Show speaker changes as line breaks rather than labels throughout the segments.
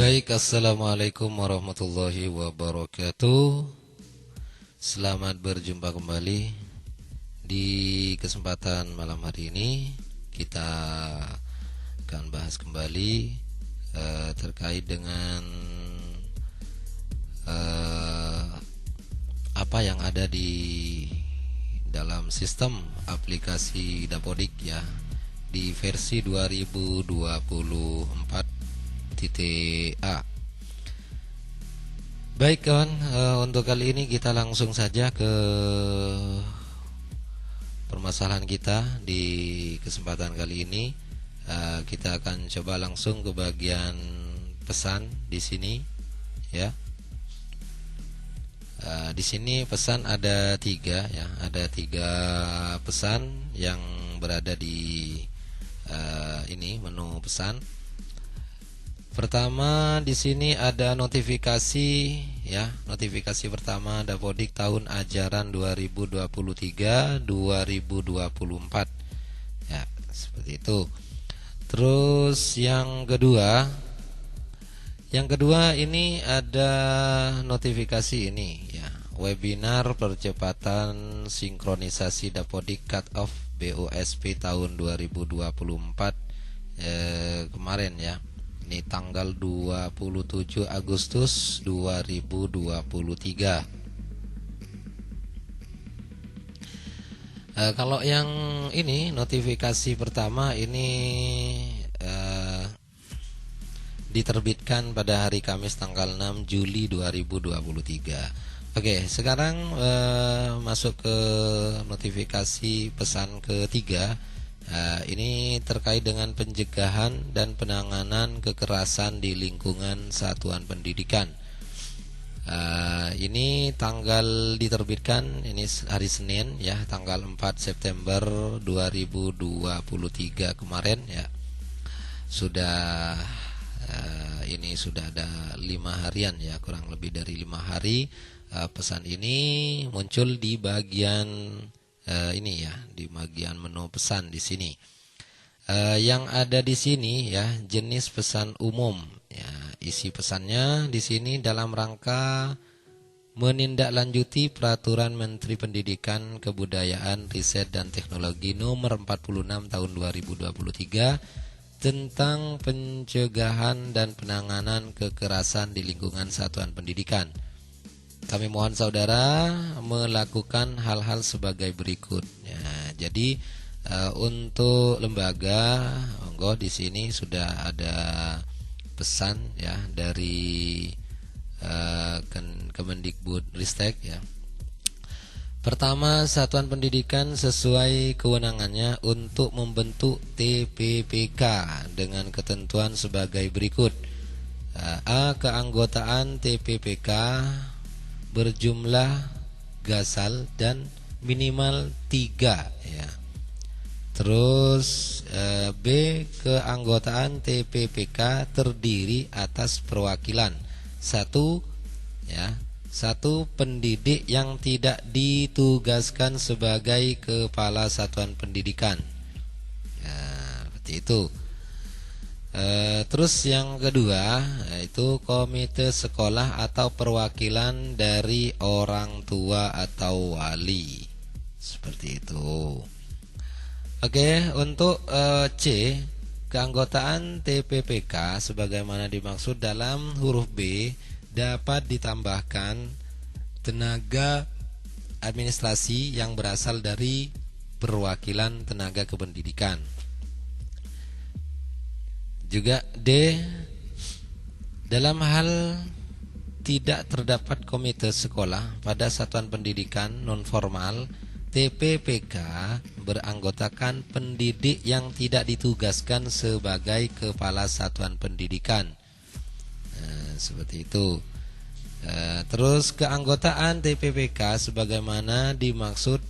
Baik, assalamualaikum warahmatullahi wabarakatuh. Selamat berjumpa kembali. Di kesempatan malam hari ini kita akan bahas kembali terkait dengan apa yang ada di dalam sistem aplikasi Dapodik ya, di versi 2024.a. Baik kawan, untuk kali ini kita langsung saja ke permasalahan kita. Di kesempatan kali ini kita akan coba langsung ke bagian pesan di sini ya. Di sini pesan ada 3 ya, ada 3 pesan yang berada di ini menu pesan. Pertama di sini ada notifikasi ya, notifikasi pertama Dapodik tahun ajaran 2023-2024 ya, seperti itu. Terus yang kedua ini ada notifikasi ini ya, webinar percepatan sinkronisasi Dapodik cut off BOSP tahun 2024 kemarin ya. Ini tanggal 27 Agustus 2023. Kalau yang ini notifikasi pertama ini diterbitkan pada hari Kamis tanggal 6 Juli 2023. Oke, sekarang masuk ke notifikasi pesan ketiga. Ini terkait dengan pencegahan dan penanganan kekerasan di lingkungan satuan pendidikan. Ini tanggal diterbitkan ini hari Senin ya, tanggal 4 September 2023 kemarin ya. Sudah ini sudah ada 5 harian ya, kurang lebih dari 5 hari. Pesan ini muncul di bagian ini ya, di bagian menu pesan di sini. Yang ada di sini ya, jenis pesan umum ya. Isi pesannya di sini dalam rangka menindaklanjuti peraturan Menteri Pendidikan, Kebudayaan, Riset dan Teknologi nomor 46 tahun 2023 tentang pencegahan dan penanganan kekerasan di lingkungan satuan pendidikan. Kami mohon saudara melakukan hal-hal sebagai berikut. Ya, jadi untuk lembaga, monggo di sini sudah ada pesan ya dari Kemendikbud Ristek ya. Pertama, satuan pendidikan sesuai kewenangannya untuk membentuk TPPK dengan ketentuan sebagai berikut. A. Keanggotaan TPPK berjumlah gasal dan minimal 3 ya. Terus B. Keanggotaan TPPK terdiri atas perwakilan 1 ya, 1 pendidik yang tidak ditugaskan sebagai kepala satuan pendidikan ya, seperti itu. Terus yang kedua yaitu komite sekolah atau perwakilan dari orang tua atau wali, seperti itu. Oke, untuk C, keanggotaan TPPK sebagaimana dimaksud dalam huruf B dapat ditambahkan tenaga administrasi yang berasal dari perwakilan tenaga kependidikan. Juga D, dalam hal tidak terdapat komite sekolah pada satuan pendidikan non formal, TPPK beranggotakan pendidik yang tidak ditugaskan sebagai kepala satuan pendidikan. Seperti itu. Terus keanggotaan TPPK sebagaimana dimaksud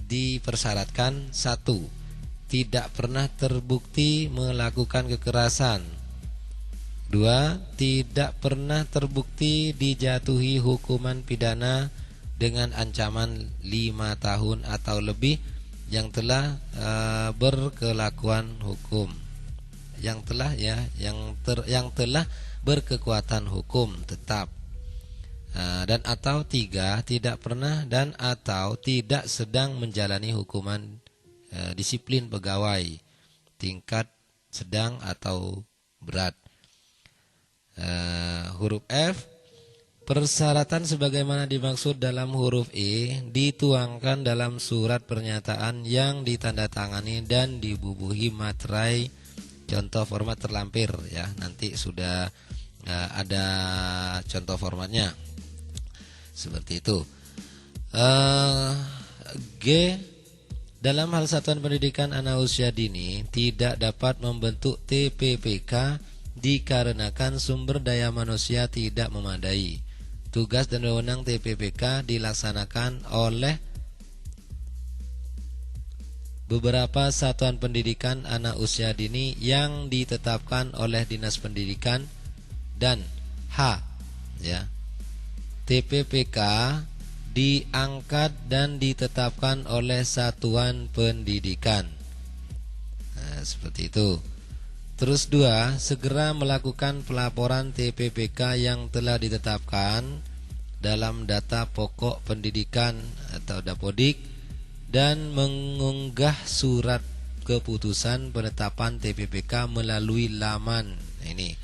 dipersyaratkan 1. Tidak pernah terbukti melakukan kekerasan. 2. Tidak pernah terbukti dijatuhi hukuman pidana dengan ancaman 5 tahun atau lebih yang telah berkelakuan hukum, yang telah berkekuatan hukum tetap. Dan atau 3 tidak pernah dan atau tidak sedang menjalani hukuman disiplin pegawai tingkat sedang atau berat. Huruf F, persyaratan sebagaimana dimaksud dalam huruf E dituangkan dalam surat pernyataan yang ditandatangani dan dibubuhi materai contoh format terlampir ya. Nanti sudah ada contoh formatnya. Seperti itu. G, dalam hal satuan pendidikan anak usia dini tidak dapat membentuk TPPK dikarenakan sumber daya manusia tidak memadai. Tugas dan wewenang TPPK dilaksanakan oleh beberapa satuan pendidikan anak usia dini yang ditetapkan oleh Dinas Pendidikan. Dan H, ya, TPPK diangkat dan ditetapkan oleh satuan pendidikan. Seperti itu. Terus 2, segera melakukan pelaporan TPPK yang telah ditetapkan dalam data pokok pendidikan atau Dapodik dan mengunggah surat keputusan penetapan TPPK melalui laman ini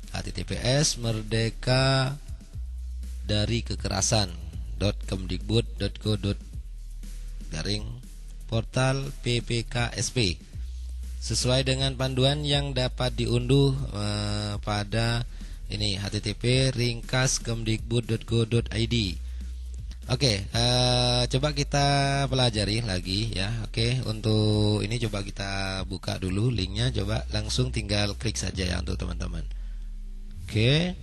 https merdeka dari kekerasan.kemdikbud.go.portal PPKSP sesuai dengan panduan yang dapat diunduh pada ini http://kemdikbud.go.id. Oke, coba kita pelajari lagi ya. Oke, untuk ini coba kita buka dulu linknya. Coba langsung tinggal klik saja ya untuk teman-teman. Oke.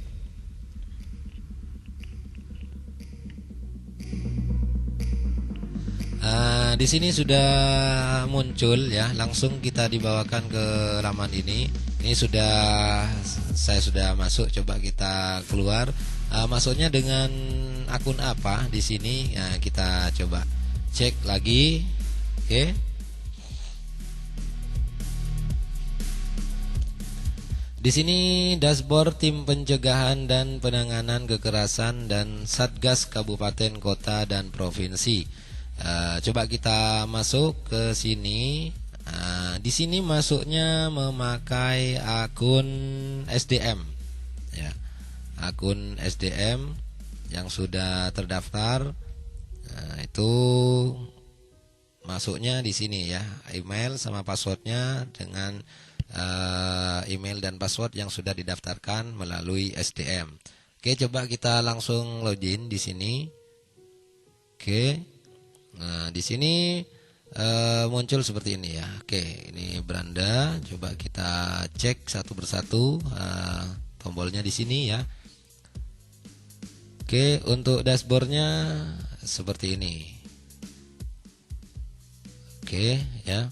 Di sini sudah muncul ya, langsung kita dibawakan ke laman ini. Ini saya sudah masuk. Coba kita keluar. Masuknya dengan akun apa di sini? Kita coba cek lagi. Oke. Di sini dashboard tim pencegahan dan penanganan kekerasan dan Satgas Kabupaten, Kota dan Provinsi. Coba kita masuk ke sini. Di sini masuknya memakai akun SDM, ya, akun SDM yang sudah terdaftar. Itu masuknya di sini ya, email sama passwordnya dengan email dan password yang sudah didaftarkan melalui SDM. Oke, coba kita langsung login di sini. Oke. Nah, di sini muncul seperti ini ya. Oke, ini beranda. Coba kita cek satu persatu tombolnya di sini ya. Oke, untuk dashboardnya seperti ini. Oke, ya.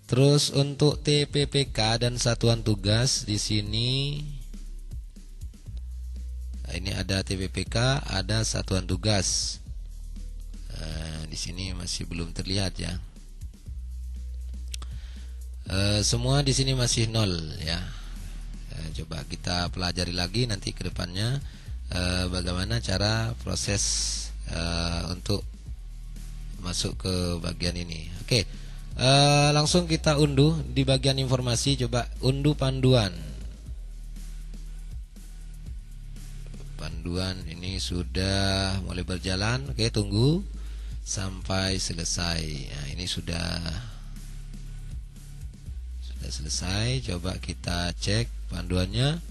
Terus untuk TPPK dan satuan tugas di sini, ini ada TPPK, ada satuan tugas. Di sini masih belum terlihat ya. Semua di sini masih 0 ya. Coba kita pelajari lagi nanti ke depannya bagaimana cara proses untuk masuk ke bagian ini. Oke, langsung kita unduh di bagian informasi. Coba unduh panduan. Panduan ini sudah mulai berjalan. Oke, tunggu sampai selesai. Nah, ini sudah selesai. Coba kita cek panduannya.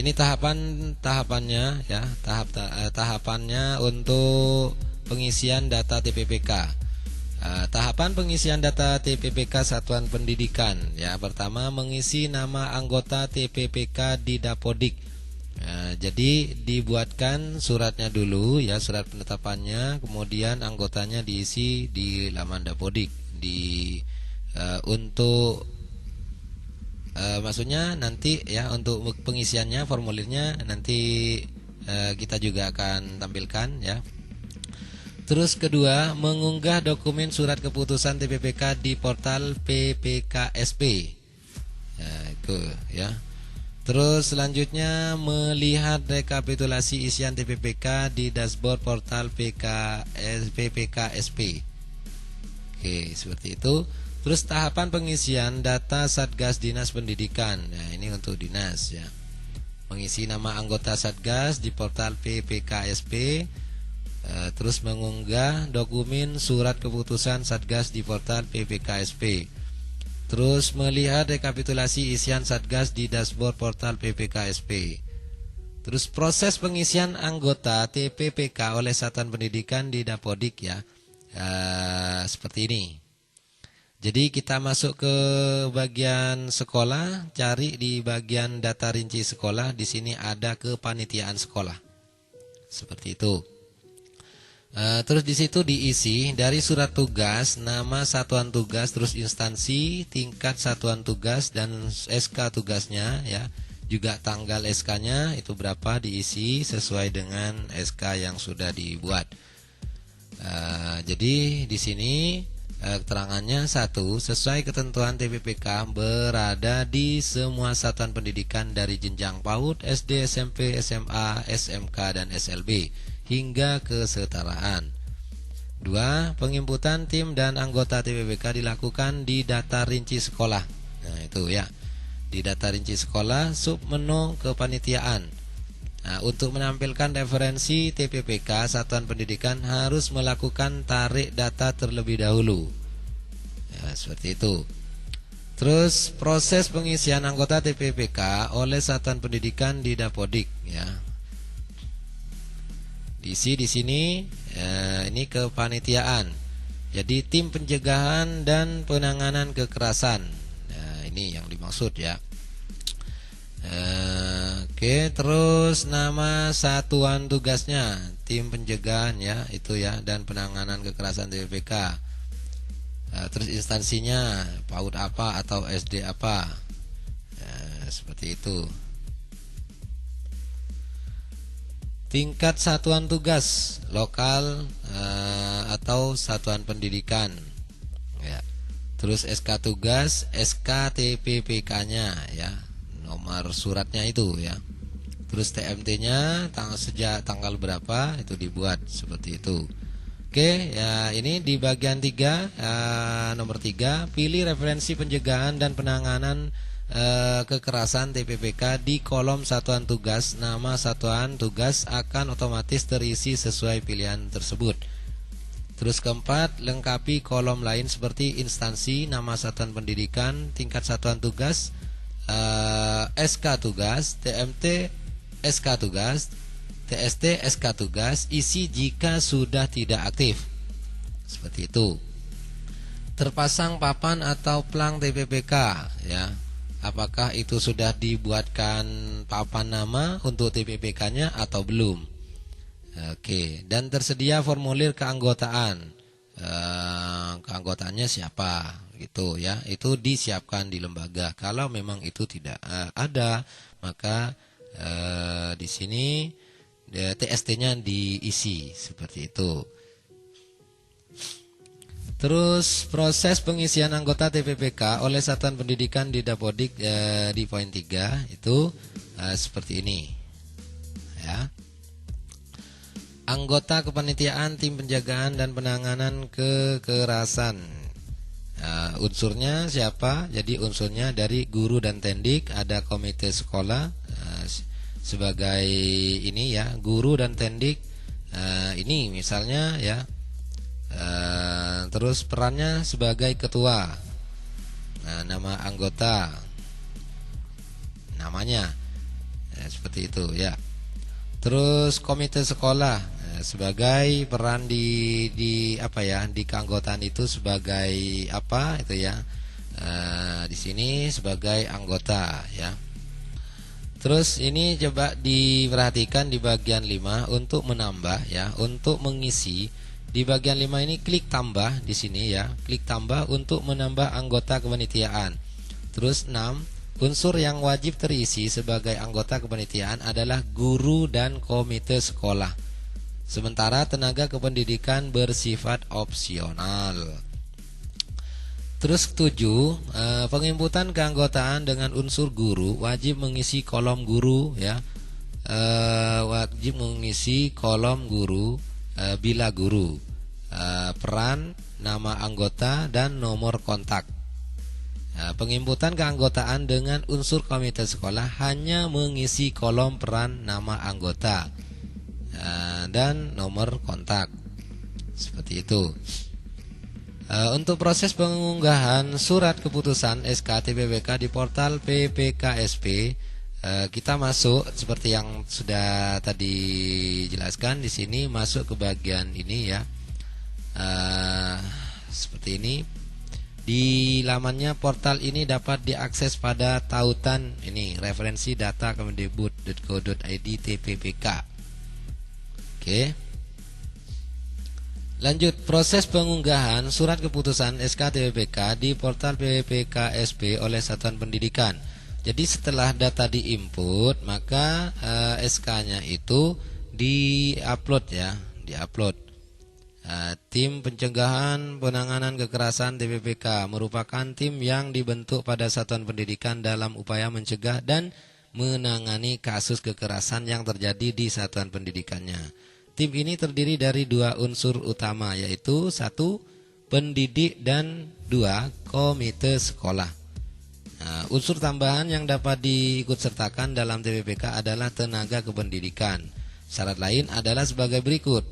Ini tahapannya ya, tahapannya untuk pengisian data TPPK. Tahapan pengisian data TPPK satuan pendidikan ya. Pertama, mengisi nama anggota TPPK di Dapodik. Jadi dibuatkan suratnya dulu ya, surat penetapannya, kemudian anggotanya diisi di laman Dapodik. Untuk maksudnya nanti ya, untuk pengisiannya, formulirnya nanti kita juga akan tampilkan ya. Terus kedua, mengunggah dokumen surat keputusan TPPK di portal PPKSP. Ya, itu ya. Terus selanjutnya melihat rekapitulasi isian TPPK di dashboard portal PPKSP. Oke, seperti itu. Terus tahapan pengisian data Satgas Dinas Pendidikan. Nah, ini untuk dinas ya. Mengisi nama anggota Satgas di portal PPKSP. Terus mengunggah dokumen surat keputusan Satgas di portal PPKSP. Terus melihat rekapitulasi isian Satgas di dashboard portal PPKSP. Terus proses pengisian anggota TPPK oleh Satuan Pendidikan di Dapodik ya. Seperti ini. Jadi kita masuk ke bagian sekolah, cari di bagian data rinci sekolah. Di sini ada kepanitiaan sekolah. Seperti itu. Terus di situ diisi dari surat tugas, nama satuan tugas, terus instansi, tingkat satuan tugas dan SK tugasnya ya. Juga tanggal SK-nya itu berapa diisi sesuai dengan SK yang sudah dibuat. Jadi di sini keterangannya satu, sesuai ketentuan TPPK berada di semua satuan pendidikan dari jenjang PAUD, SD, SMP, SMA, SMK dan SLB hingga kesetaraan. 2. Penginputan tim dan anggota TPPK dilakukan di data rinci sekolah. Nah, itu ya. Di data rinci sekolah submenu kepanitiaan. Nah, untuk menampilkan referensi TPPK, satuan pendidikan harus melakukan tarik data terlebih dahulu. Ya, seperti itu. Terus proses pengisian anggota TPPK oleh satuan pendidikan di Dapodik ya. Diisi di sini ini kepanitiaan. Jadi tim pencegahan dan penanganan kekerasan. Nah, ini yang dimaksud ya. Oke, terus nama satuan tugasnya tim pencegahan ya, itu ya, dan penanganan kekerasan TPPK. Terus instansinya PAUD apa atau SD apa. Seperti itu. Tingkat satuan tugas lokal atau satuan pendidikan ya. Terus SK tugas, SK TPPK-nya ya, nomor suratnya itu ya. Terus TMT-nya sejak tanggal berapa itu dibuat seperti itu. Oke ya, ini di bagian 3 nomor 3, pilih referensi pencegahan dan penanganan kekerasan TPPK di kolom satuan tugas. Nama satuan tugas akan otomatis terisi sesuai pilihan tersebut. Terus keempat, lengkapi kolom lain seperti instansi, nama satuan pendidikan, tingkat satuan tugas, SK tugas, TMT SK tugas, TST SK tugas, isi jika sudah tidak aktif. Seperti itu. Terpasang papan atau plang TPPK ya. Apakah itu sudah dibuatkan papan nama untuk TPPK-nya atau belum? Oke, dan tersedia formulir keanggotaan. Keanggotaannya siapa? Gitu ya. Itu disiapkan di lembaga. Kalau memang itu tidak ada, maka di sini TST-nya diisi seperti itu. Terus proses pengisian anggota TPPK oleh satuan pendidikan di Dapodik di poin 3 itu seperti ini ya. Anggota kepanitiaan tim penjagaan dan penanganan kekerasan. Unsurnya siapa? Jadi unsurnya dari guru dan tendik, ada komite sekolah sebagai ini ya, guru dan tendik ini misalnya ya. Terus perannya sebagai ketua. Nah, nama anggota, namanya seperti itu ya. Terus komite sekolah sebagai peran di apa ya, di keanggotaan itu sebagai apa itu ya. Di sini sebagai anggota ya. Terus ini coba diperhatikan di bagian 5 untuk menambah ya, untuk mengisi. Di bagian 5 ini klik tambah di sini ya, klik tambah untuk menambah anggota kepanitiaan. Terus 6, unsur yang wajib terisi sebagai anggota kepanitiaan adalah guru dan komite sekolah. Sementara tenaga kependidikan bersifat opsional. Terus 7, penginputan keanggotaan dengan unsur guru wajib mengisi kolom guru ya. Wajib mengisi kolom guru bila guru, peran, nama anggota dan nomor kontak. Penginputan keanggotaan dengan unsur komite sekolah hanya mengisi kolom peran, nama anggota dan nomor kontak. Seperti itu. Untuk proses pengunggahan surat keputusan SK TPPK di portal PPKSP, kita masuk seperti yang sudah tadi jelaskan di sini, masuk ke bagian ini ya. Seperti ini. Di lamannya portal ini dapat diakses pada tautan ini referensi data kemendikbud.go.id TPPK. Oke. Lanjut, proses pengunggahan surat keputusan SK TPPK di portal PPKSP oleh Satuan Pendidikan. Jadi setelah data diinput, maka SK-nya itu diupload ya, diupload. Tim pencegahan penanganan kekerasan TPPK merupakan tim yang dibentuk pada Satuan Pendidikan dalam upaya mencegah dan menangani kasus kekerasan yang terjadi di Satuan Pendidikannya. Tim ini terdiri dari 2 unsur utama, yaitu 1 pendidik dan 2 komite sekolah. Unsur tambahan yang dapat diikutsertakan dalam TPPK adalah tenaga kependidikan. Syarat lain adalah sebagai berikut.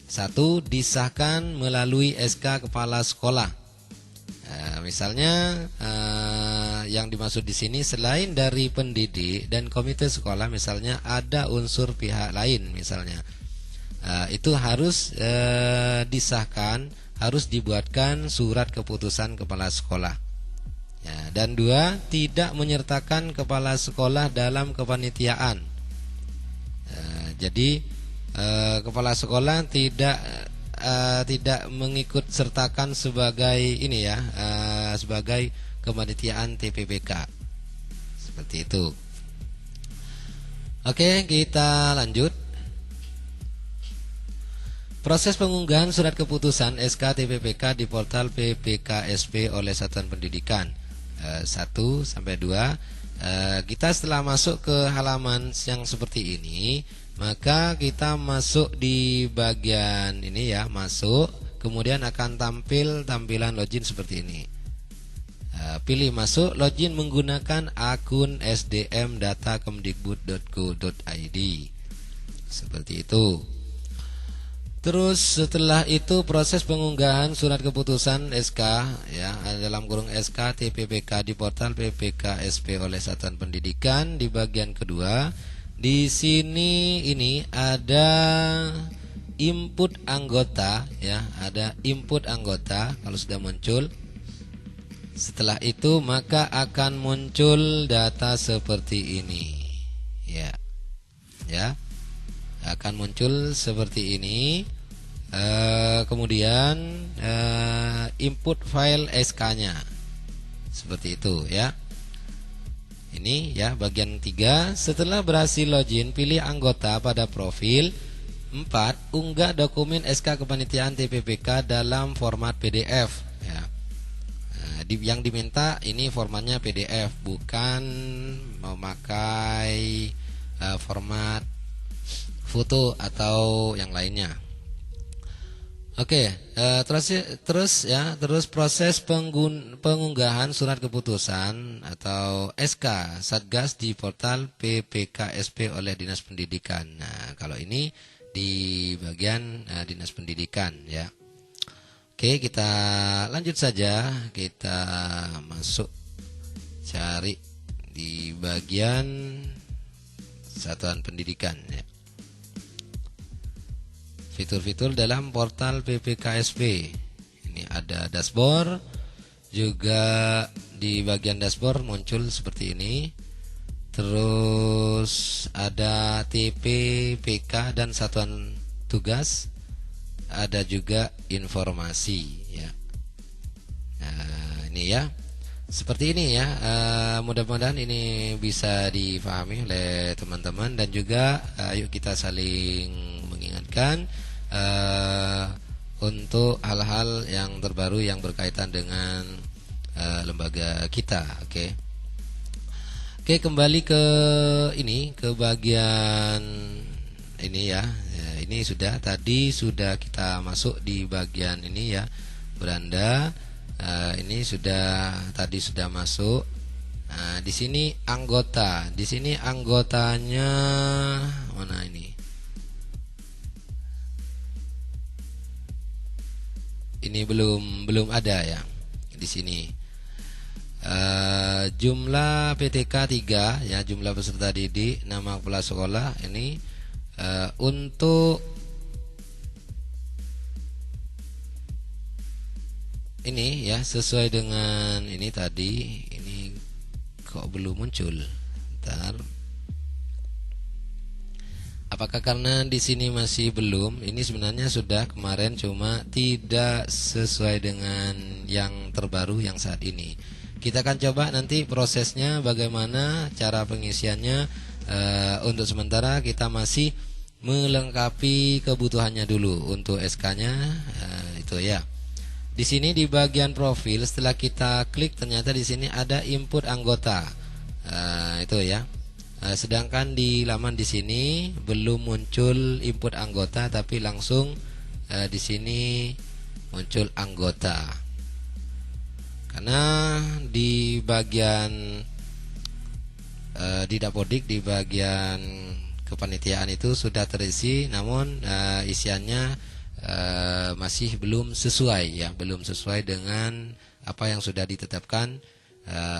1. Disahkan melalui SK kepala sekolah. Misalnya yang dimaksud di sini selain dari pendidik dan komite sekolah, misalnya ada unsur pihak lain misalnya. Itu harus disahkan, harus dibuatkan surat keputusan kepala sekolah ya. Dan 2, tidak menyertakan kepala sekolah dalam kepanitiaan. Jadi kepala sekolah tidak mengikut sertakan sebagai ini ya, sebagai kepanitiaan TPPK. Seperti itu. Oke, kita lanjut. Proses pengunggahan surat keputusan SK TPPK di portal PPKSP oleh Satuan Pendidikan 1-2. Kita setelah masuk ke halaman yang seperti ini, maka kita masuk di bagian ini ya, masuk, kemudian akan tampil tampilan login seperti ini. Pilih masuk, login menggunakan akun SDM data kemdikbud.go.id. Seperti itu. Terus setelah itu proses pengunggahan surat keputusan SK ya, dalam kurung SK TPPK di portal PPKSP oleh Satuan Pendidikan di bagian kedua. Di sini ini ada input anggota ya, ada input anggota kalau sudah muncul. Setelah itu maka akan muncul data seperti ini. Ya. Ya. Akan muncul seperti ini. Kemudian input file SK-nya seperti itu ya. Ini ya bagian 3. Setelah berhasil login, pilih anggota pada profil. 4. Unggah dokumen SK kepanitiaan TPPK dalam format PDF ya. Yang diminta ini formatnya PDF, bukan memakai format foto atau yang lainnya. Oke, terus proses pengunggahan surat keputusan atau SK Satgas di portal PPKSP oleh Dinas Pendidikan. Nah, kalau ini di bagian Dinas Pendidikan ya. Oke, kita lanjut saja. Kita masuk cari di bagian Satuan Pendidikan ya. Fitur-fitur dalam portal PPKSP. Ini ada dashboard. Juga di bagian dashboard muncul seperti ini. Terus ada TPPK dan satuan tugas. Ada juga informasi ya. Nah, ini ya. Seperti ini ya. Mudah-mudahan ini bisa dipahami oleh teman-teman. Dan juga yuk kita saling mengingatkan berikan untuk hal-hal yang terbaru yang berkaitan dengan lembaga kita. Oke. Oke, kembali ke ini, ke bagian ini ya. Ini tadi sudah kita masuk di bagian ini ya, beranda. Ini tadi sudah masuk. Nah, di sini anggota. Di sini anggotanya mana ini? Ini belum ada ya di sini. Jumlah PTK 3 ya, jumlah peserta didik, nama kepala sekolah ini untuk ini ya, sesuai dengan ini tadi. Ini kok belum muncul? Bentar. Apakah karena di sini masih belum? Ini sebenarnya sudah kemarin, cuma tidak sesuai dengan yang terbaru yang saat ini. Kita akan coba nanti prosesnya bagaimana cara pengisiannya. Untuk sementara kita masih melengkapi kebutuhannya dulu untuk SK-nya. Itu ya. Di sini di bagian profil, setelah kita klik ternyata di sini ada input anggota. Itu ya. Sedangkan di laman di sini belum muncul input anggota, tapi langsung di sini muncul anggota. Karena di bagian di Dapodik, di bagian kepanitiaan itu sudah terisi, namun isiannya masih belum sesuai ya, belum sesuai dengan apa yang sudah ditetapkan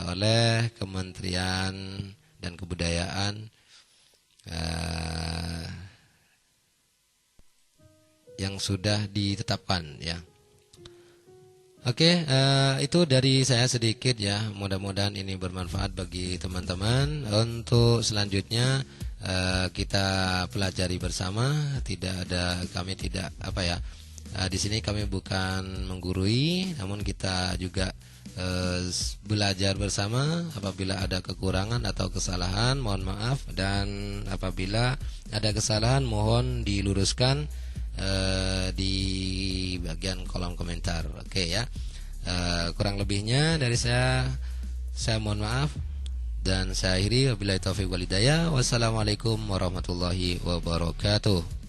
oleh Kementerian dan Kebudayaan yang sudah ditetapkan ya. Oke, itu dari saya sedikit ya. Mudah-mudahan ini bermanfaat bagi teman-teman. Untuk selanjutnya kita pelajari bersama. Kami tidak apa ya. Di sini kami bukan menggurui, namun kita juga belajar bersama. Apabila ada kekurangan atau kesalahan, mohon maaf, dan apabila ada kesalahan mohon diluruskan di bagian kolom komentar. Oke ya. Kurang lebihnya dari saya mohon maaf dan saya akhiri. Wabillahi taufiq wal hidayah. Wassalamualaikum warahmatullahi wabarakatuh.